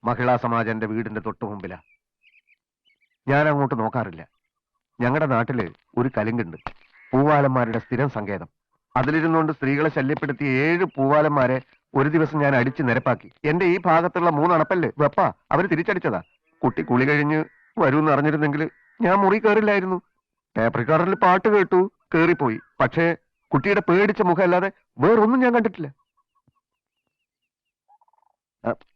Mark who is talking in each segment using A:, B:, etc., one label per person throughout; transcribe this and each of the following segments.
A: മഹിളാ സമാജം എന്റെ വീടിന്റെ തൊട്ടു മുമ്പിലാ. ഞാൻ അങ്ങോട്ട് നോക്കാറില്ല. ഞങ്ങളുടെ നാട്ടില് ഒരു കലുങ്കുണ്ട്, പൂവാലന്മാരുടെ സ്ഥിരം സങ്കേതം. അതിലിരുന്നുകൊണ്ട് സ്ത്രീകളെ ശല്യപ്പെടുത്തി 7 പൂവാലന്മാരെ ഒരു ദിവസം ഞാൻ അടിച്ച് നിരപ്പാക്കി. എന്റെ ഈ ഭാഗത്തുള്ള 3 അണപ്പല്ല് വെപ്പ അവര് തിരിച്ചടിച്ചതാ. കുട്ടി കുളി കഴിഞ്ഞ് വരൂന്ന് അറിഞ്ഞിരുന്നെങ്കിൽ ഞാൻ മുറി കയറില്ലായിരുന്നു. ടേപ്പ് റെക്കോർഡറിൽ പാട്ട് കേട്ടു, കേറിപ്പോയി. പക്ഷേ കുട്ടിയുടെ പേടിച്ച മുഖം അല്ലാതെ വേറൊന്നും ഞാൻ കണ്ടിട്ടില്ല.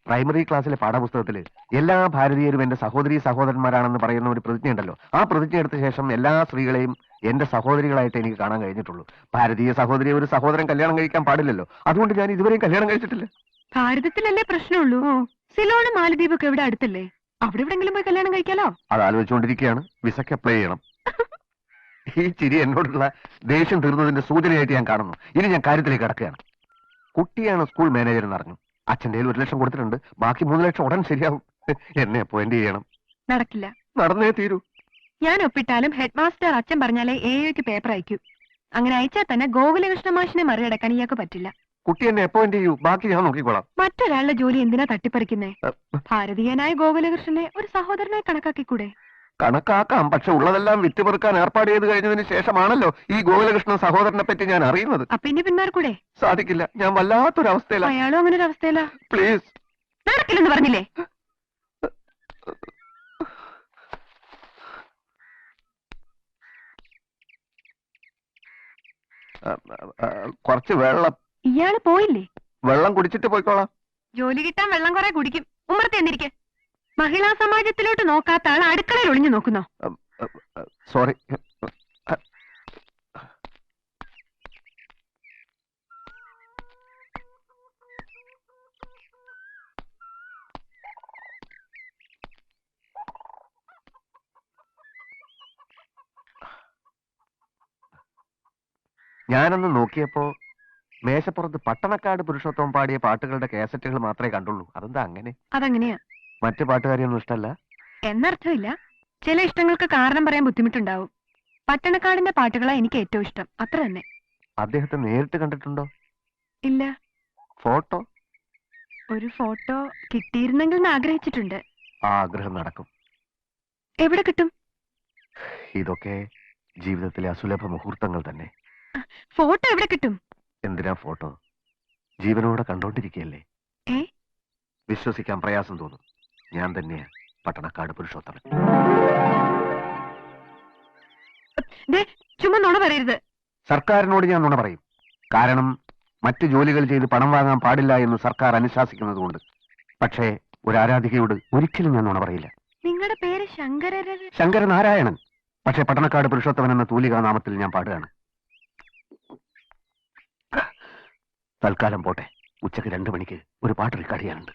A: പ്രൈമറി ക്ലാസ്സിലെ പാഠപുസ്തകത്തില് എല്ലാ ഭാരതീയരും എന്റെ സഹോദരീ സഹോദരന്മാരാണെന്ന് പറയുന്ന ഒരു പ്രതിജ്ഞയുണ്ടല്ലോ. ആ പ്രതിജ്ഞ എടുത്ത ശേഷം എല്ലാ സ്ത്രീകളെയും എന്റെ സഹോദരികളായിട്ട് എനിക്ക് കാണാൻ കഴിഞ്ഞിട്ടുള്ളൂ. ഭാരതീയ സഹോദരിയെ ഒരു സഹോദരൻ കല്യാണം കഴിക്കാൻ പാടില്ലല്ലോ. അതുകൊണ്ട് ഞാൻ ഇതുവരെയും കല്യാണം കഴിച്ചിട്ടില്ല.
B: ഭാരതത്തിലല്ലേ പ്രശ്നമുള്ളൂ? സിലോണും മാലദ്വീപൊക്കെ ഇവിടെ അടുത്തല്ലേ? അവിടെ എവിടെങ്കിലും പോയി കല്യാണം കഴിക്കാലോ?
A: അത് ആലോചിച്ചുകൊണ്ടിരിക്കുകയാണ്. വിസയ്ക്ക് അപ്ലൈ ചെയ്യണം. ഈ ചിരി എന്നോടുള്ള ദേഷ്യം തീർന്നതിന്റെ സൂചനയായിട്ട് ഞാൻ കാണുന്നു. ഇനി ഞാൻ കാര്യത്തിലേക്ക് കടക്കുകയാണ്. കുട്ടിയാണ് സ്കൂൾ മാനേജർ എന്ന് അറിഞ്ഞു. അച്ഛൻ്റെ 1 ലക്ഷം കൊടുത്തിട്ടുണ്ട്. ബാക്കി 3 ലക്ഷം ഉടൻ ശരിയാവും. എന്നെ അപ്പോയിന്റ് ചെയ്യണം.
B: നടക്കില്ല.
A: നടന്നേ തീരൂ.
B: ഞാൻ ഒപ്പിട്ടാലും ഹെഡ് മാസ്റ്റർ അച്ഛൻ പറഞ്ഞാലേ AOയ്ക്ക് പേപ്പർ അയക്കൂ. അങ്ങനെ അയച്ചാൽ തന്നെ ഗോകുലകൃഷ്ണ മാഷിനെ മറികടക്കാൻ ഇയാൾക്ക് പറ്റില്ല.
A: കുട്ടി എന്നെ അപ്പോയിന്റ് ചെയ്യൂ, ബാക്കി ഞാൻ നോക്കിക്കോളാം.
B: മറ്റൊരാളുടെ ജോലി എന്തിനാ തട്ടിപ്പറിക്കുന്നേ? ഭാരതീയനായ ഗോകുലകൃഷ്ണനെ ഒരു സഹോദരനായി കണക്കാക്കിക്കൂടെ?
A: കണക്കാക്കാം, പക്ഷെ ഉള്ളതെല്ലാം വിറ്റുപെറുക്കാൻ ഏർപ്പാട് ചെയ്ത് കഴിഞ്ഞതിന് ശേഷമാണല്ലോ ഈ ഗോകുലകൃഷ്ണൻ സഹോദരനെ പറ്റി ഞാൻ അറിയുന്നത്.
B: അപ്പൊ ഇനി പിന്മാർക്കൂടെ?
A: സാധിക്കില്ല. ഞാൻ വല്ലാത്തൊരവസ്ഥയില.
B: അയാളും അങ്ങനെ ഒരു അവസ്ഥയില.
A: പ്ലീസ്.
B: നടക്കില്ലെന്ന് പറഞ്ഞില്ലേ?
A: കുറച്ച് വെള്ളം.
B: ഇയാള് പോയില്ലേ?
A: വെള്ളം കുടിച്ചിട്ട് പോയിക്കോളാം.
B: ജോലി കിട്ടാൻ വെള്ളം കുറെ കുടിക്കും. ഉമ്മറത്തെ എന്തിരിക്കെ? മഹിളാ സമാജത്തിലോട്ട് നോക്കാത്ത ആൾ അടുക്കളയിൽ ഒളിഞ്ഞു നോക്കുന്നോ?
A: സോറി. ഞാനൊന്ന് നോക്കിയപ്പോ മേശപ്പുറത്ത് പട്ടണക്കാട് പുരുഷോത്തമൻ പാടിയ പാട്ടുകളുടെ കാസറ്റുകൾ മാത്രമേ കണ്ടുള്ളൂ. അതെന്താ അങ്ങനെ?
B: അതങ്ങനെയാ.
A: മറ്റു പാട്ടുകാരെയൊന്നും ഇഷ്ടമല്ല
B: എന്നർത്ഥമില്ല. ചില ഇഷ്ടങ്ങൾക്ക് കാരണം പറയാൻ ബുദ്ധിമുട്ടുണ്ടാവും. പട്ടണക്കാടിന്റെ പാട്ടുകളാ എനിക്ക് ഏറ്റവും ഇഷ്ടം. അത്ര തന്നെ.
A: അദ്ദേഹത്തെ നേരിട്ട് കണ്ടിട്ടുണ്ടോ?
B: ഇല്ല.
A: ഫോട്ടോ?
B: ഒരു ഫോട്ടോ കിട്ടിയിരുന്നെങ്കിൽ എന്ന് ആഗ്രഹിച്ചിട്ടുണ്ട്.
A: ആ ആഗ്രഹം നടക്കും.
B: എവിടെ കിട്ടും?
A: ഇതൊക്കെ ജീവിതത്തിലെ അസുലഭ മുഹൂർത്തങ്ങൾ തന്നെ.
B: ഫോട്ടോ എവിടെ കിട്ടും?
A: എന്തിനാ ഫോട്ടോ? ജീവനോടെ കണ്ടോണ്ടിരിക്കുകയല്ലേ. വിശ്വസിക്കാൻ പ്രയാസം തോന്നും. ഞാൻ തന്നെയാ പട്ടണക്കാട് പുരുഷോത്തമൻ.
B: ചുമ്മാ നുണ പറയരുത്.
A: സർക്കാരിനോട് ഞാൻ നുണ പറയും. കാരണം മറ്റു ജോലികൾ ചെയ്ത് പണം വാങ്ങാൻ പാടില്ല എന്ന് സർക്കാർ അനുശാസിക്കുന്നത് കൊണ്ട്. പക്ഷേ ഒരു ആരാധികയോട് ഒരിക്കലും ഞാൻ നുണ പറയില്ല.
B: നിങ്ങളുടെ പേര്
A: ശങ്കരനാരായണൻ. പക്ഷെ പട്ടണക്കാട് പുരുഷോത്തമൻ എന്ന തൂലികാ നാമത്തിൽ ഞാൻ പാടുകയാണ്. തൽക്കാലം പോട്ടെ. ഉച്ചക്ക് 2 മണിക്ക് ഒരു പാട്ട് റെക്കോർഡ് ചെയ്യാനുണ്ട്.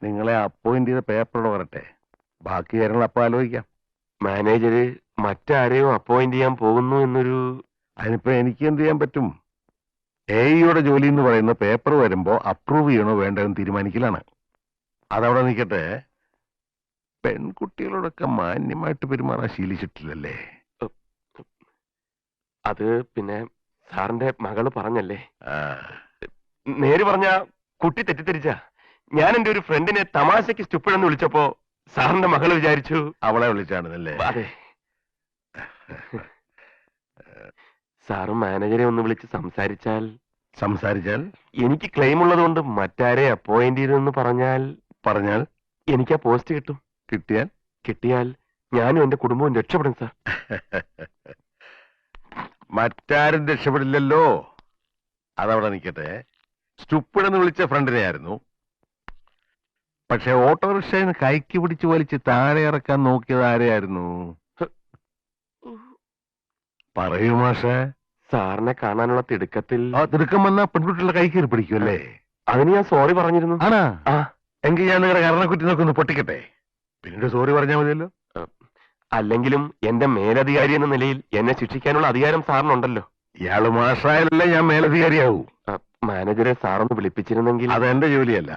A: നിങ്ങളെ അപ്പോയിന്റ് ചെയ്ത പേപ്പറോട് വരട്ടെ. ബാക്കി കാര്യങ്ങൾ അപ്പൊ ആലോചിക്കാം.
C: മാനേജര് മറ്റാരെയും അപ്പോയിന്റ് ചെയ്യാൻ പോകുന്നു എന്നൊരു...
A: അതിനിപ്പോ എനിക്ക് എന്ത് ചെയ്യാൻ പറ്റും? AEയുടെ ജോലി എന്ന് പറയുന്ന പേപ്പർ വരുമ്പോ അപ്രൂവ് ചെയ്യണോ വേണ്ടതെന്ന് തീരുമാനിക്കലാണ്. അതവിടെ നിൽക്കട്ടെ. പെൺകുട്ടികളോടൊക്കെ മാന്യമായിട്ട് പെരുമാറാൻ ശീലിച്ചിട്ടില്ലല്ലേ?
C: അത് പിന്നെ സാറിന്റെ മകള് പറഞ്ഞല്ലേ. നേര് പറഞ്ഞ കുട്ടി തെറ്റിദ്ധരിച്ച. ഞാൻ എന്റെ ഒരു ഫ്രണ്ടിനെ തമാശക്ക് സ്റ്റുപ്പിഡെന്ന് വിളിച്ചപ്പോ സാറിന്റെ മകള് വിചാരിച്ചു
A: അവളെ വിളിച്ചാണെന്നല്ലേ?
C: അതെ. സാറും മാനേജറെ ഒന്ന് വിളിച്ച് സംസാരിച്ചാൽ എനിക്ക് ക്ലെയിം ഉള്ളത് കൊണ്ട് മറ്റാരെ അപ്പോയിന്റ് ചെയ്തെന്ന് പറഞ്ഞാൽ എനിക്ക് ആ പോസ്റ്റ് കിട്ടും. കിട്ടിയാൽ ഞാനും എന്റെ കുടുംബവും രക്ഷപ്പെടും സാർ.
A: മറ്റാരും രക്ഷപ്പെടില്ലല്ലോ. അതവിടെ നിൽക്കട്ടെ. സ്റ്റുപ്പിഡെന്ന് വിളിച്ച ഫ്രണ്ടിനെ ആയിരുന്നു. പക്ഷെ ഓട്ടോറിക്ഷയിൽ കൈക്ക് പിടിച്ച് വലിച്ച് താഴെ ഇറക്കാൻ നോക്കിയത് ആരെയായിരുന്നു? പറയൂ മാഷേ.
C: സാറിനെ കാണാനുള്ള തിടുക്കത്തിൽ...
A: തിടുക്കം വന്ന പെൺകുട്ടികളുടെ കൈ കയറി പിടിക്കുമല്ലേ?
C: അതിന് ഞാൻ സോറി പറഞ്ഞിരുന്നു.
A: ആണാ? എങ്കിൽ ഞാൻ നിങ്ങളുടെ കരണക്കുറ്റി നോക്കൊന്ന് പൊട്ടിക്കട്ടെ. പിന്നീട് സോറി പറഞ്ഞാൽ മതിയല്ലോ.
C: അല്ലെങ്കിലും എന്റെ മേലധികാരി എന്ന നിലയിൽ എന്നെ ശിക്ഷിക്കാനുള്ള അധികാരം സാറിനുണ്ടല്ലോ.
A: ഇയാള് മാഷായാലല്ലേ ഞാൻ മേലധികാരിയാവൂ.
C: മാനേജറെ സാറൊന്ന് വിളിപ്പിച്ചിരുന്നെങ്കിൽ.
A: അതെന്റെ ജോലിയല്ല,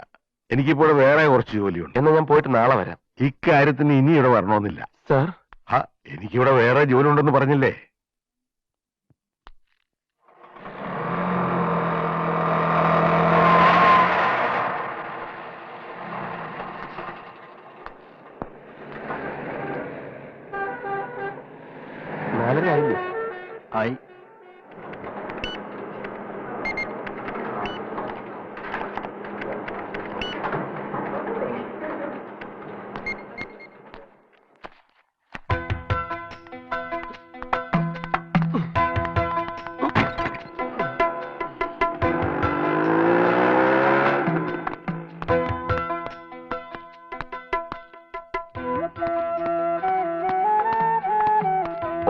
A: എനിക്കിപ്പോൾ വേറെ കുറച്ച് ജോലിയുണ്ട്.
C: എന്നാ ഞാൻ പോയിട്ട് നാളെ വരാം.
A: ഇക്കാര്യത്തിന് ഇനി ഇവിടെ വരണമെന്നില്ല
C: സാർ.
A: എനിക്കിവിടെ വേറെ ജോലി ഉണ്ടെന്ന് പറഞ്ഞില്ലേ.
C: നാലര ആയില്ലേ?
A: ആയി.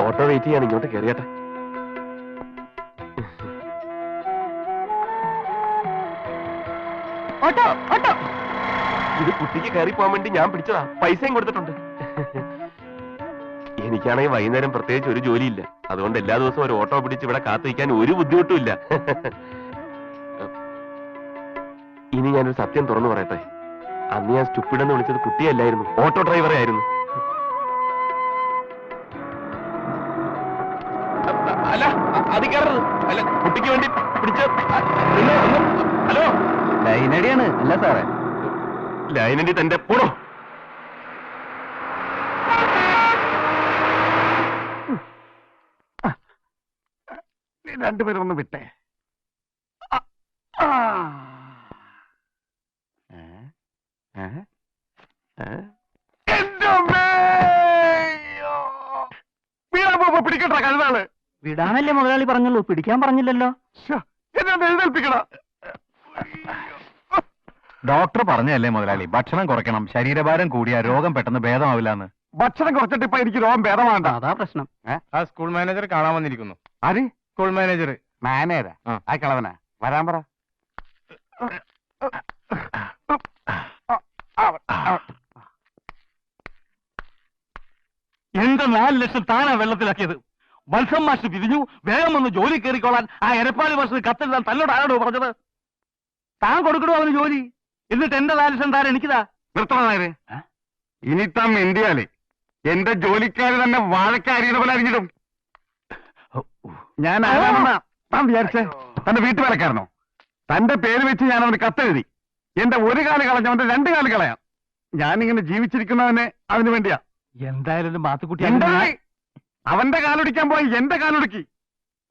C: ഓട്ടോ വെയിറ്റ് ചെയ്യാൻ ഇങ്ങോട്ട് കയറിയാട്ടെ.
B: Auto auto.
C: ഇത് കുട്ടിക്ക് കയറി പോകാൻ വേണ്ടി ഞാൻ പിടിച്ചതാ. പൈസയും കൊടുത്തിട്ടുണ്ട്. എനിക്കാണെങ്കിൽ വൈകുന്നേരം പ്രത്യേകിച്ച് ഒരു ജോലിയില്ല. അതുകൊണ്ട് എല്ലാ ദിവസവും ഒരു ഓട്ടോ പിടിച്ച് ഇവിടെ കാത്തിരിക്കാൻ ഒരു ബുദ്ധിമുട്ടും ഇല്ല. ഇനി ഞാനൊരു സത്യം തുറന്നു പറയട്ടെ. അന്ന് ഞാൻ സ്റ്റുപ്പിഡെന്ന് വിളിച്ചത് കുട്ടിയല്ലായിരുന്നു, ഓട്ടോ ഡ്രൈവറെ ആയിരുന്നു. അല്ല, അത് കയറരുത്. അല്ല, കുട്ടിക്ക് വേണ്ടി പിടിച്ച. ഹലോ,
A: ലൈനടിയാണ് അല്ല സാറേ?
C: ലൈനടി തന്റെ പോടോ.
A: രണ്ടുപേരും ഒന്ന് വിട്ടേ. പിടിക്കട്ടെ കഴുതാണ്.
D: വിടാനല്ലേ മുതലാളി പറഞ്ഞുള്ളൂ, പിടിക്കാൻ പറഞ്ഞില്ലല്ലോ.
A: എന്നെ എഴുന്നേൽപ്പിക്കണ.
E: ഡോക്ടർ പറഞ്ഞല്ലേ മുതലാളി, ഭക്ഷണം കുറയ്ക്കണം, ശരീരഭാരം കൂടിയ രോഗം പെട്ടെന്ന് ഭേദമാവില്ലെന്ന്.
A: ഭക്ഷണം കുറച്ചിട്ട് ഇപ്പൊ എനിക്ക് രോഗം ഭേദമാണ്ട.
D: അതാ പ്രശ്നം.
E: ആ സ്കൂൾ മാനേജർ കാണാൻ വന്നിരിക്കുന്നു.
A: ആര്?
E: School manager.
A: മാനേജരാ? ആ കളവനാ വരാൻ പറ.
E: എന്റെ 4 ലക്ഷം താനാ വെള്ളത്തിലാക്കിയത്. മത്സം മാഷ് പിരിഞ്ഞു, വേഗം വന്ന് ജോലി കയറിക്കോളാൻ ആ എരപ്പാളി മാഷിന് കത്തെഴുതാൻ തന്നോട് ആരോടോ പറഞ്ഞത്? താൻ കൊടുക്കണോ അവന് ജോലി? എന്നിട്ട് എന്റെ 4 ലക്ഷം താൻ എനിക്കിതാ.
A: നിർത്തണേ. ഇനി താൻ മിണ്ടിയാലേ എന്റെ ജോലിക്കാര് തന്നെ വാഴക്കാരിയുടെ പോലെ അറിഞ്ഞിടും. ഞാൻ ആരാണെന്നാ താൻ വിചാരിച്ചേ? തന്റെ വീട്ടുവേലക്കാരനോ? തന്റെ പേര് വെച്ച് ഞാൻ അവന് കത്തെഴുതി. എന്റെ ഒരു കാല് കളഞ്ഞവന്റെ 2 കാല് കളയാം. ഞാനിങ്ങനെ ജീവിച്ചിരിക്കുന്നവന് അതിനു വേണ്ടിയാ.
E: എന്തായാലും മാത്തുക്കുട്ടി
A: അവന്റെ കാലൊടിക്കാൻ പോയി എന്റെ കാലൊടുക്കി.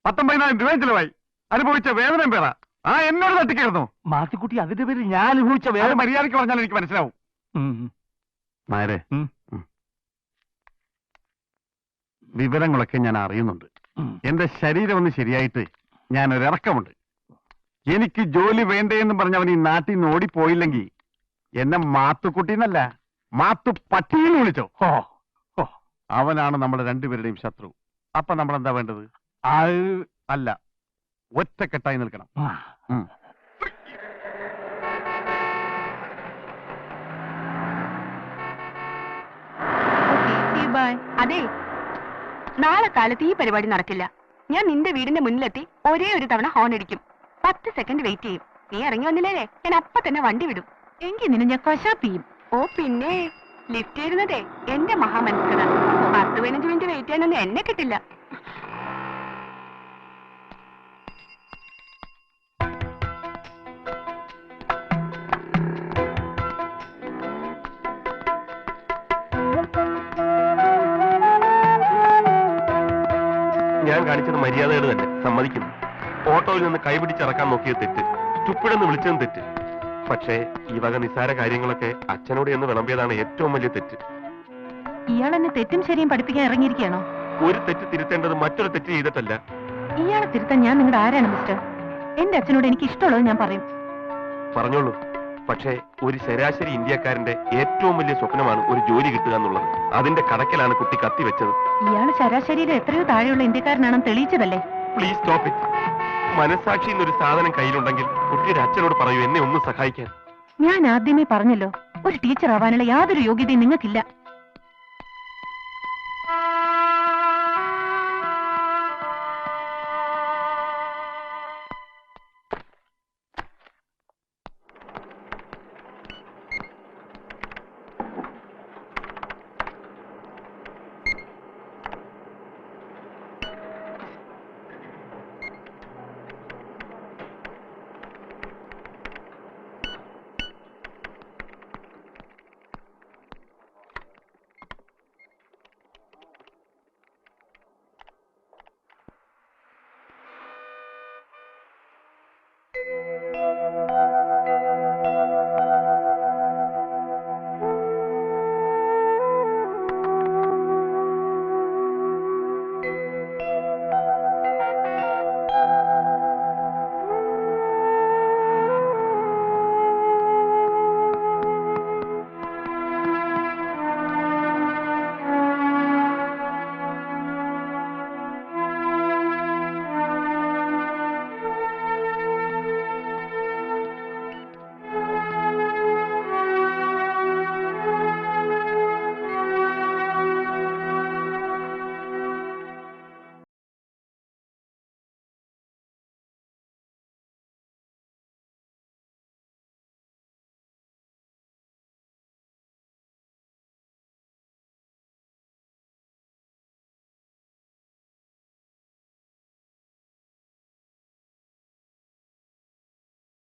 A: 19,000 രൂപ ചിലവായി. അനുഭവിച്ച വേദനയും പേരാ. ആ എന്നോട് തട്ടിക്കായിരുന്നു.
E: മാത്തുക്കുട്ടി, അതിന്റെ പേര് ഞാൻ അനുഭവിച്ച
A: വേറെ മര്യാദയ്ക്ക് പറഞ്ഞാൽ എനിക്ക് മനസ്സിലാവും. നായരെ, വിവരങ്ങളൊക്കെ ഞാൻ അറിയുന്നുണ്ട്. എന്റെ ശരീരം ഒന്ന് ശരിയായിട്ട് ഞാൻ ഒരിറക്കമുണ്ട്. എനിക്ക് ജോലി വേണ്ടേന്ന് പറഞ്ഞവൻ ഈ നാട്ടിൽ നിന്ന് ഓടിപ്പോയില്ലെങ്കിൽ എന്നെ മാത്തുക്കുട്ടിന്നല്ല മാത്തു പട്ടിയെന്ന് വിളിച്ചോ. അവനാണ് നമ്മുടെ രണ്ടുപേരുടെയും ശത്രു. അപ്പൊ നമ്മൾ എന്താ വേണ്ടത്? അല്ല, ഒറ്റക്കെട്ടായി നിൽക്കണം.
B: അതെ, നാളെ കാലത്ത് ഈ പരിപാടി നടക്കില്ല. ഞാൻ നിന്റെ വീടിന്റെ മുന്നിലെത്തി ഒരേ ഒരു തവണ ഹോൺ അടിക്കും. 10 സെക്കൻഡ് വെയിറ്റ് ചെയ്യും. നീ ഇറങ്ങി വന്നില്ലേ, ഞാൻ അപ്പൊ തന്നെ വണ്ടി വിടും. എങ്കിൽ നിന്നെ ഞാൻ കൊശാപ്പിയും. ഓ പിന്നെ, ലിഫ്റ്റ് ചെയ്യുന്നതേ എന്റെ മഹാമനസ്കത. 10-15 മിനിറ്റ് വെയിറ്റ് ചെയ്യാനൊന്നും എന്നെ കിട്ടില്ല.
C: ഞാൻ കാണിച്ചത് മര്യാദകൾ തന്നെ, സമ്മതിക്കുന്നു. ഓട്ടോയിൽ നിന്ന് കൈപിടിച്ചിറക്കാൻ നോക്കിയത് തെറ്റ്, സ്റ്റുപ്പിഡെന്ന് വിളിച്ചതും തെറ്റ്. പക്ഷേ ഈ വക നിസ്സാര കാര്യങ്ങളൊക്കെ അച്ഛനോട് എന്ന് വിളമ്പിയതാണ് ഏറ്റവും വലിയ തെറ്റ്.
B: ഇയാൾ എന്നെ തെറ്റും ശരിയും പഠിപ്പിക്കാൻ ഇറങ്ങിയിരിക്കുകയാണോ?
C: ഒരു തെറ്റ് തിരുത്തേണ്ടത് മറ്റൊരു തെറ്റ് ചെയ്തിട്ടല്ല.
B: ഇയാളെ തിരുത്താൻ ഞാൻ നിങ്ങളുടെ ആരാണ് മിസ്റ്റർ? എന്റെ അച്ഛനോട് എനിക്ക് ഇഷ്ടമുള്ളത് ഞാൻ പറയും.
C: പറഞ്ഞോളൂ. പക്ഷേ ഒരു ശരാശരി ഇന്ത്യക്കാരന്റെ ഏറ്റവും വലിയ സ്വപ്നമാണ് ഒരു ജോലി കിട്ടുക എന്നുള്ളത്. അതിന്റെ കടക്കലാണ് കുട്ടി കത്തിവെച്ചത്.
B: ഇയാൾ ശരാശരിയിൽ എത്രയോ താഴെയുള്ള ഇന്ത്യക്കാരനാണെന്ന് തെളിയിച്ചതല്ലേ?
C: Please stop it. മനസാക്ഷി എന്നൊരു സാധനം കയ്യിലുണ്ടെങ്കിൽ കുട്ടിയുടെ അച്ഛനോട് പറയൂ എന്നെ ഒന്ന് സഹായിക്കാൻ.
B: ഞാൻ ആദ്യമേ പറഞ്ഞല്ലോ, ഒരു ടീച്ചർ ആവാനുള്ള യാതൊരു യോഗ്യതയും നിങ്ങൾക്കില്ല. ആ